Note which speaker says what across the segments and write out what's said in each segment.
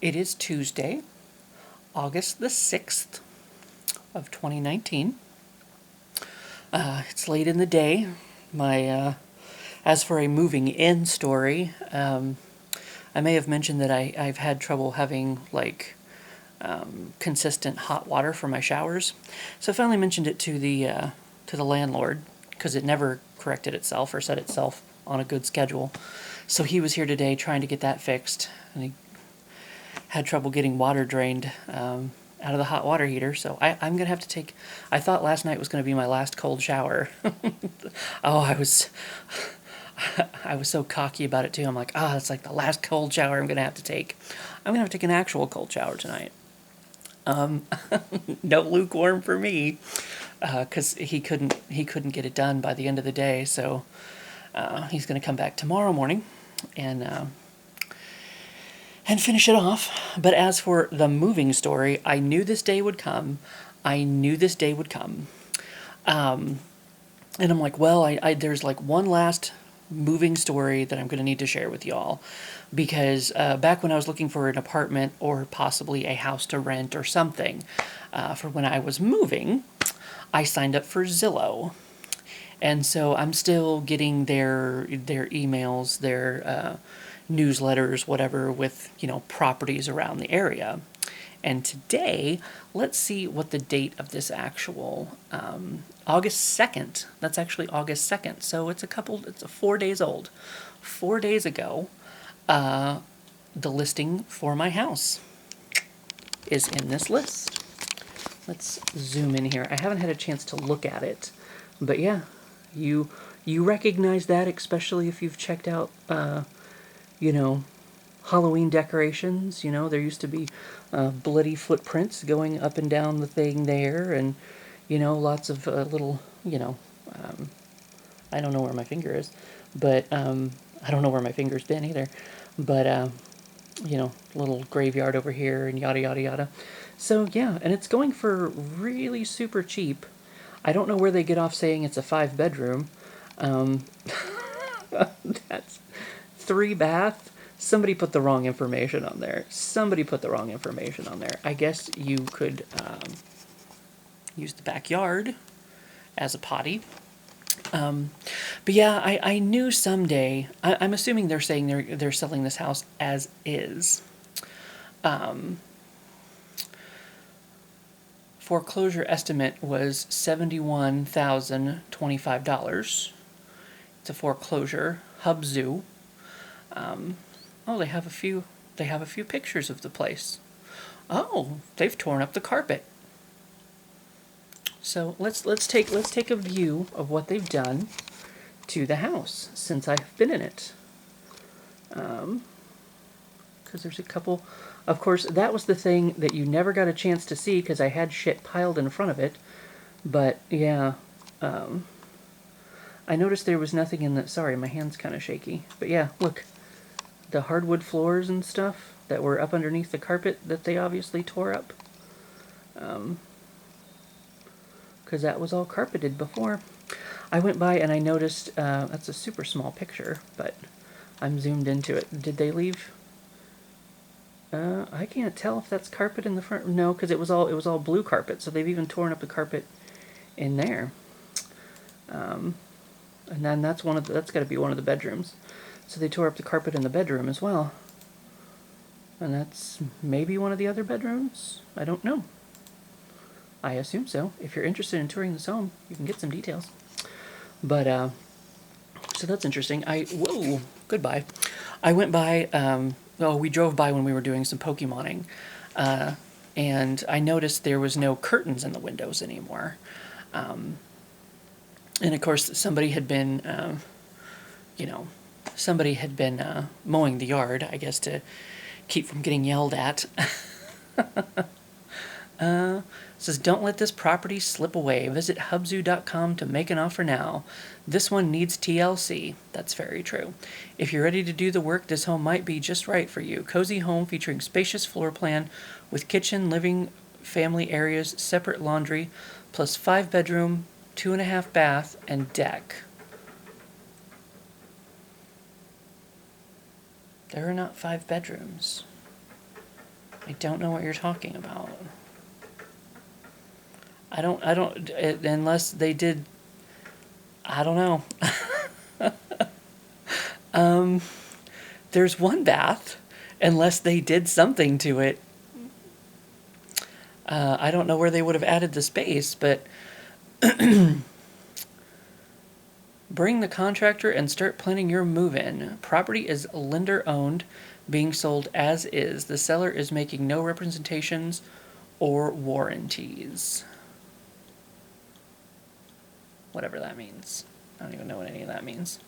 Speaker 1: It is Tuesday, August the 6th of 2019. It's late in the day. As for a moving in story, I may have mentioned that I've had trouble having consistent hot water for my showers. So I finally mentioned it to the landlord because it never corrected itself or set itself on a good schedule. So he was here today trying to get that fixed, and he had trouble getting water drained out of the hot water heater. So I'm gonna have to take. I thought last night was gonna be my last cold shower. Oh, I was so cocky about it too. I'm like, it's like the last cold shower I'm gonna have to take. I'm gonna have to take an actual cold shower tonight. No lukewarm for me, because he couldn't get it done by the end of the day. So he's gonna come back tomorrow morning and finish it off. But as for the moving story, I knew this day would come. I knew this day would come. And I'm like, well, there's like one last moving story that I'm going to need to share with y'all. Because back when I was looking for an apartment or possibly a house to rent or something for when I was moving, I signed up for Zillow. And so I'm still getting their emails, their newsletters, whatever, with, properties around the area. And today, let's see what the date of this actual August 2nd. That's actually August 2nd. So it's 4 days old. 4 days ago, the listing for my house is in this list. Let's zoom in here. I haven't had a chance to look at it, but yeah, you recognize that, especially if you've checked out Halloween decorations. There used to be bloody footprints going up and down the thing there, and lots of little I don't know where my finger is, but I don't know where my finger's been either, but little graveyard over here and yada yada yada. So yeah, and it's going for really super cheap. I don't know where they get off saying it's a 5-bedroom. That's 3 bath. Somebody put the wrong information on there. I guess you could use the backyard as a potty. But yeah, I knew someday. I'm assuming they're saying they're selling this house as is. Foreclosure estimate was $71,025. It's a foreclosure. Hub Zoo. They have a few pictures of the place. Oh, they've torn up the carpet. So let's take a view of what they've done to the house since I've been in it. Because there's a couple. Of course, that was the thing that you never got a chance to see because I had shit piled in front of it. But yeah, I noticed there was nothing in the. Sorry, my hand's kind of shaky. But yeah, look. The hardwood floors and stuff that were up underneath the carpet that they obviously tore up. Because that was all carpeted before. I went by and I noticed, that's a super small picture, but I'm zoomed into it. Did they leave? I can't tell if that's carpet in the front. No, because it was all blue carpet, so they've even torn up the carpet in there. And then that's got to be one of the bedrooms. So they tore up the carpet in the bedroom as well. And that's maybe one of the other bedrooms? I don't know. I assume so. If you're interested in touring this home, you can get some details. But, so that's interesting. Whoa, goodbye. I went by, we drove by when we were doing some Pokemoning. And I noticed there was no curtains in the windows anymore. And of course, somebody had been mowing the yard, I guess, to keep from getting yelled at. Says, don't let this property slip away. Visit hubzoo.com to make an offer now. This one needs TLC. That's very true. If you're ready to do the work, this home might be just right for you. Cozy home featuring spacious floor plan with kitchen, living, family areas, separate laundry, plus 5-bedroom, 2.5 bath, and deck. There are not 5 bedrooms. I don't know what you're talking about. Unless they did, I don't know. There's one bath, unless they did something to it. I don't know where they would have added the space, but bring the contractor and start planning your move-in. Property is lender-owned, being sold as is. The seller is making no representations or warranties. Whatever that means. I don't even know what any of that means.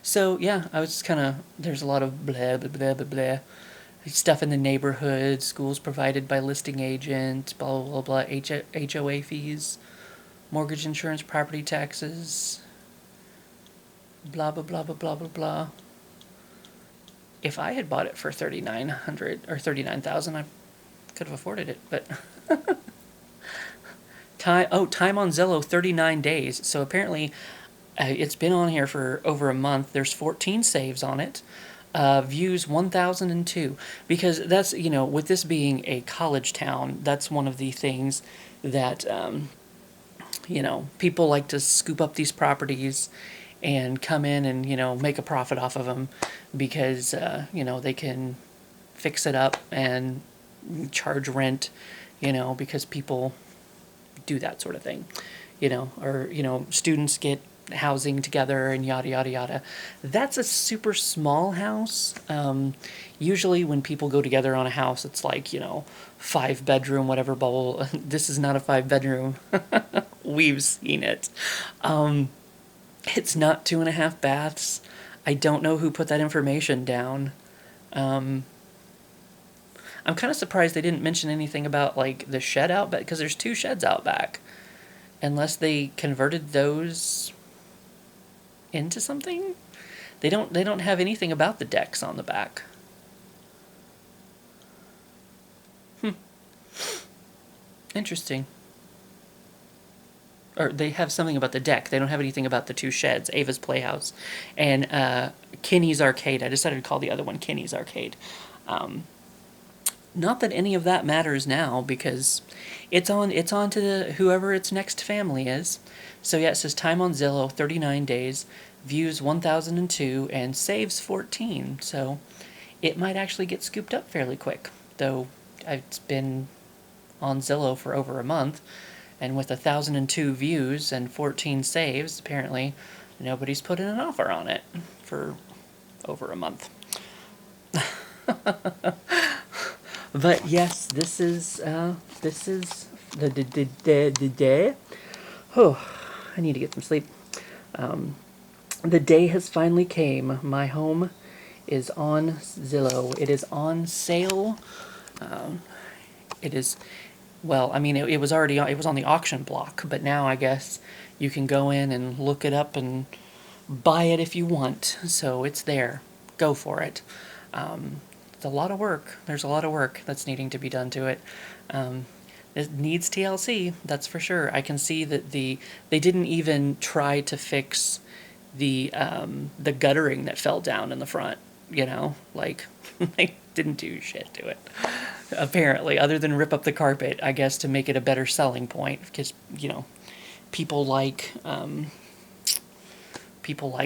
Speaker 1: So, yeah, I was just kind of, there's a lot of blah, blah, blah, blah, blah. Stuff in the neighborhood, schools provided by listing agent, blah, blah, blah, blah, HOA fees, mortgage insurance, property taxes, blah, blah, blah, blah, blah, blah, blah. If I had bought it for $3,900 or $39,000, I could have afforded it, but time on Zillow, 39 days. So apparently it's been on here for over a month. There's 14 saves on it. Views 1,002. Because that's, with this being a college town, that's one of the things that, people like to scoop up these properties and come in and, make a profit off of them because, they can fix it up and charge rent, because people do that sort of thing, or, students get housing together and yada, yada, yada. That's a super small house. Usually when people go together on a house, it's like, 5-bedroom, whatever bubble. This is not a 5-bedroom. We've seen it. It's not 2.5 baths. I don't know who put that information down. I'm kind of surprised they didn't mention anything about like the shed out back, because there's 2 sheds out back. Unless they converted those into something? They don't have anything about the decks on the back. Interesting. Or they have something about the deck. They don't have anything about the 2 sheds, Ava's Playhouse and Kenny's Arcade. I decided to call the other one Kenny's Arcade. Not that any of that matters now, because it's on to whoever its next family is. So yeah, it says time on Zillow, 39 days, views 1,002, and saves 14. So it might actually get scooped up fairly quick, though it's been on Zillow for over a month, and with 1,002 views and 14 saves, apparently nobody's put in an offer on it for over a month. But yes, this is the day. Oh, I need to get some sleep. The day has finally came. My home is on Zillow. It is on sale. It is, well, I mean, it was already it was on the auction block, but now I guess you can go in and look it up and buy it if you want. So it's there. Go for it. It's a lot of work. There's a lot of work that's needing to be done to it. It needs TLC, that's for sure. I can see that they didn't even try to fix the guttering that fell down in the front. Like they didn't do shit to it. Apparently, other than rip up the carpet, I guess, to make it a better selling point, because people like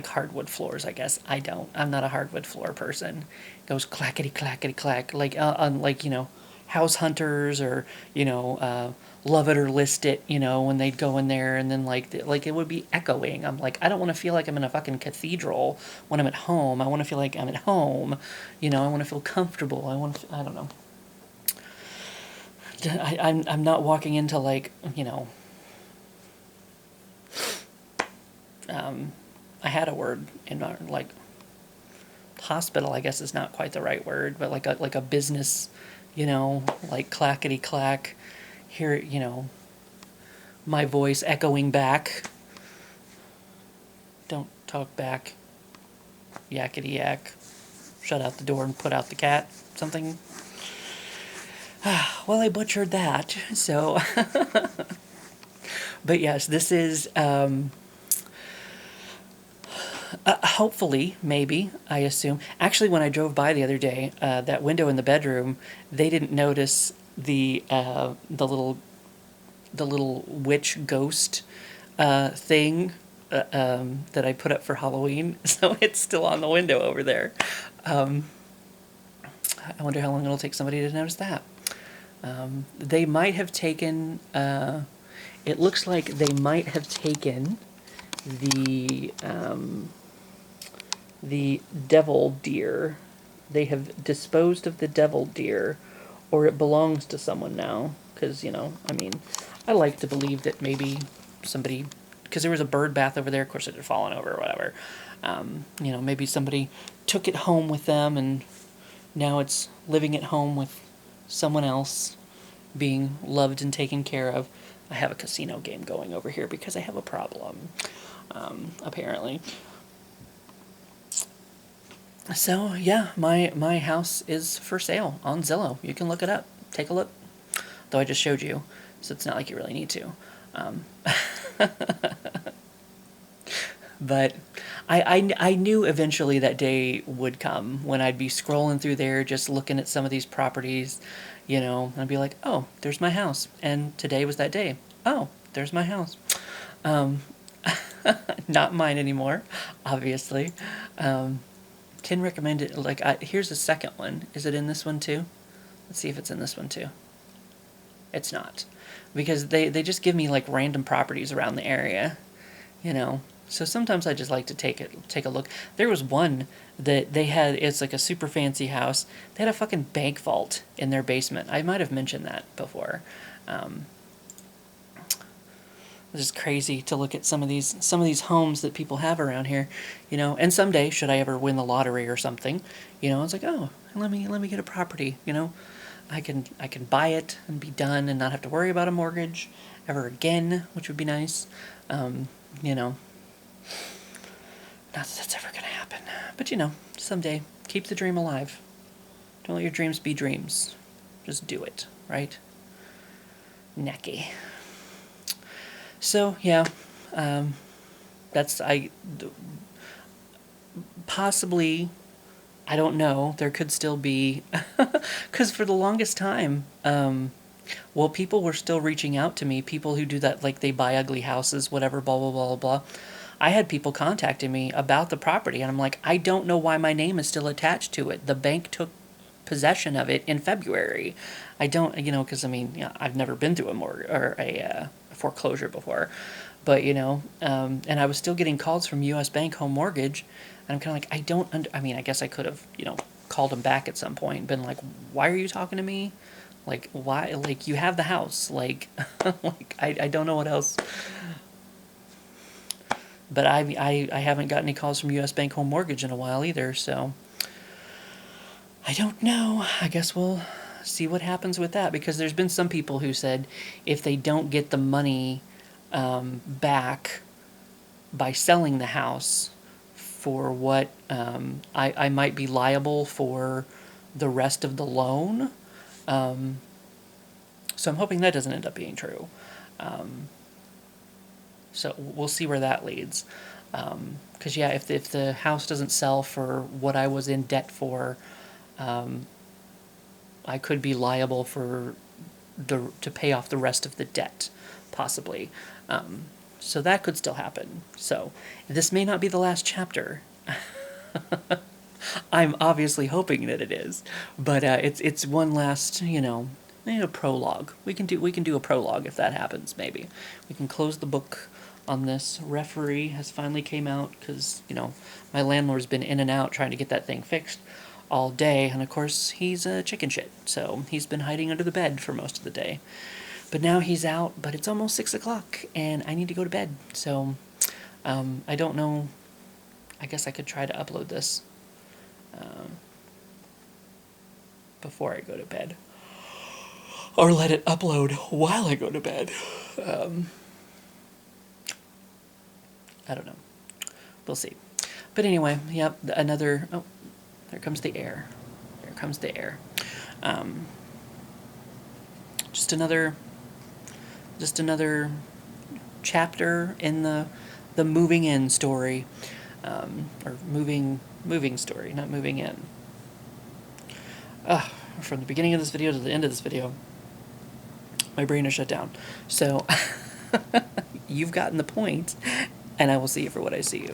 Speaker 1: hardwood floors, I guess. I don't. I'm not a hardwood floor person. It goes clackety clackety clack, like like House Hunters or Love It or List It. When they'd go in there and then like it would be echoing. I'm like, I don't want to feel like I'm in a fucking cathedral when I'm at home. I want to feel like I'm at home. I want to feel comfortable. I don't know. I'm not walking into like I had a word in our, like, hospital, I guess is not quite the right word, but like a business, like clackety clack, hear, my voice echoing back. Don't talk back. Yakety yak. Shut out the door and put out the cat. Something. Well, I butchered that, so. But yes, this is, Hopefully, maybe, I assume. Actually, when I drove by the other day, that window in the bedroom, they didn't notice the little witch ghost thing that I put up for Halloween. So it's still on the window over there. Um, I wonder how long it'll take somebody to notice that. They might have taken. It looks like they might have taken the devil deer. They have disposed of the devil deer, or it belongs to someone now. Because, I mean, I like to believe that maybe somebody, because there was a bird bath over there, of course it had fallen over or whatever. Maybe somebody took it home with them and now it's living at home with someone else, being loved and taken care of. I have a casino game going over here because I have a problem, apparently. So yeah, my house is for sale on Zillow. You can look it up. Take a look. Though I just showed you, so it's not like you really need to. But I knew eventually that day would come when I'd be scrolling through there just looking at some of these properties, and I'd be like, oh, there's my house. And today was that day. Oh, there's my house. Um, Not mine anymore, obviously. Can recommend it. Like, here's a second one. Is it in this one too? Let's see if it's in this one too. It's not. Because they just give me like random properties around the area, So sometimes I just like to take a look. There was one that they had, it's like a super fancy house. They had a fucking bank vault in their basement. I might have mentioned that before. It's just crazy to look at some of these homes that people have around here, And someday, should I ever win the lottery or something, it's like, oh, let me get a property, I can buy it and be done and not have to worry about a mortgage ever again, which would be nice. Not that that's ever gonna happen, but someday, keep the dream alive. Don't let your dreams be dreams. Just do it, right? Necky. So yeah, possibly, I don't know. There could still be, because for the longest time, people were still reaching out to me. People who do that, like they buy ugly houses, whatever, blah blah blah blah. I had people contacting me about the property, and I'm like, I don't know why my name is still attached to it. The bank took possession of it in February. I don't, because I've never been through a mortgage or a foreclosure before, but and I was still getting calls from U.S. Bank Home Mortgage, and I'm kind of like, I guess I could have, called them back at some point and been like, why are you talking to me? Like, why? Like, you have the house. Like, I don't know what else. But I haven't got any calls from U.S. Bank Home Mortgage in a while either, so I don't know. I guess we'll see what happens with that, because there's been some people who said if they don't get the money back by selling the house for what I might be liable for the rest of the loan. So I'm hoping that doesn't end up being true. So we'll see where that leads. Because if the house doesn't sell for what I was in debt for, I could be liable for to pay off the rest of the debt, possibly. So that could still happen. So this may not be the last chapter. I'm obviously hoping that it is, but it's one last prologue. We can do a prologue if that happens. Maybe we can close the book on this. Referee has finally came out because my landlord's been in and out trying to get that thing fixed all day, and of course he's a chicken shit, so he's been hiding under the bed for most of the day. But now he's out, but it's almost 6 o'clock, and I need to go to bed. So I don't know. I guess I could try to upload this before I go to bed, or let it upload while I go to bed. I don't know. We'll see. But anyway, yep, another... Oh, there comes the air. There comes the air. Just another chapter in the moving in story. or moving story, not moving in. From the beginning of this video to the end of this video, my brain is shut down. So, you've gotten the point, and I will see you for what I see you.